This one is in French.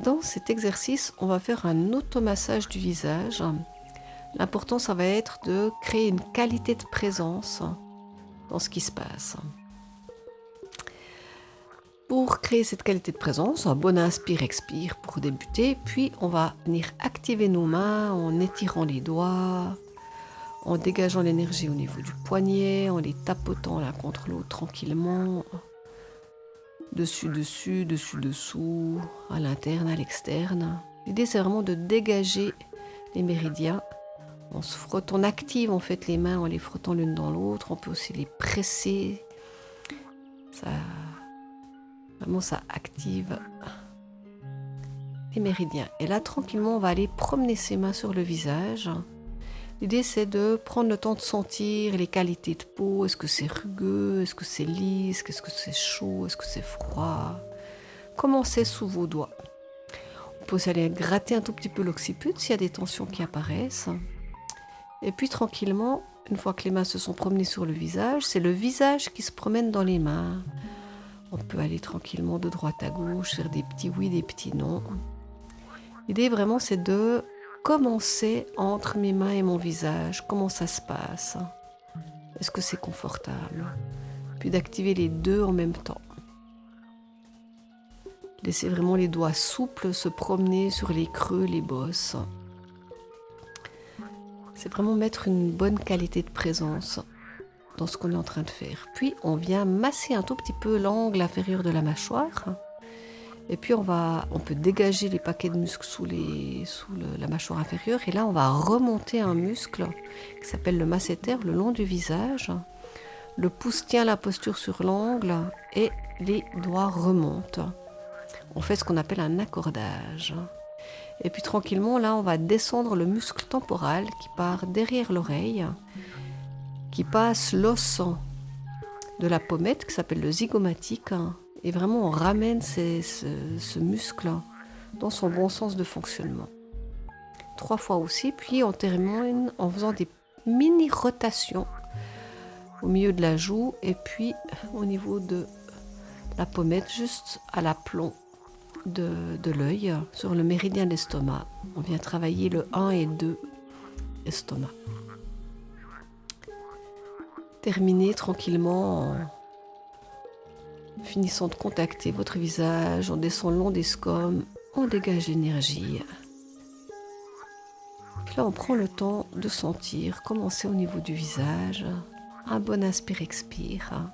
Dans cet exercice, on va faire un automassage du visage. L'important, ça va être de créer une qualité de présence dans ce qui se passe. Pour créer cette qualité de présence, un bon inspire-expire pour débuter, puis on va venir activer nos mains en étirant les doigts, en dégageant l'énergie au niveau du poignet, en les tapotant l'un contre l'autre tranquillement, dessus, dessous, à l'interne, à l'externe. L'idée, c'est vraiment de dégager les méridiens. On active en fait les mains en les frottant l'une dans l'autre. On peut aussi les presser. Vraiment, ça active les méridiens. Et là, tranquillement, on va aller promener ses mains sur le visage. L'idée, c'est de prendre le temps de sentir les qualités de peau. Est-ce que c'est rugueux? Est-ce que c'est lisse? Est-ce que c'est chaud? Est-ce que c'est froid? Comment c'est sous vos doigts? On peut aussi aller gratter un tout petit peu l'occiput s'il y a des tensions qui apparaissent. Et puis tranquillement, une fois que les mains se sont promenées sur le visage, c'est le visage qui se promène dans les mains. On peut aller tranquillement de droite à gauche, faire des petits oui, des petits non. L'idée vraiment, c'est de commencer entre mes mains et mon visage. Comment ça se passe? Est-ce que c'est confortable? Puis d'activer les deux en même temps. Laissez vraiment les doigts souples se promener sur les creux, les bosses. C'est vraiment mettre une bonne qualité de présence dans ce qu'on est en train de faire. Puis on vient masser un tout petit peu l'angle inférieur de la mâchoire. Et puis on peut dégager les paquets de muscles sous la mâchoire inférieure. Et là on va remonter un muscle qui s'appelle le masséter le long du visage. Le pouce tient la posture sur l'angle et les doigts remontent. On fait ce qu'on appelle un accordage. Et puis tranquillement, là, on va descendre le muscle temporal qui part derrière l'oreille, qui passe l'os de la pommette qui s'appelle le zygomatique. Et vraiment, on ramène ce muscle dans son bon sens de fonctionnement. 3 fois aussi, puis on termine en faisant des mini-rotations au milieu de la joue et puis au niveau de la pommette, juste à l'aplomb de l'œil, sur le méridien de l'estomac. On vient travailler le 1 et 2 estomac. Terminez tranquillement en finissant de contacter votre visage, on descend le long des scomes, on dégage l'énergie. Puis là, on prend le temps de sentir comment c'est au niveau du visage. Un bon inspire-expire.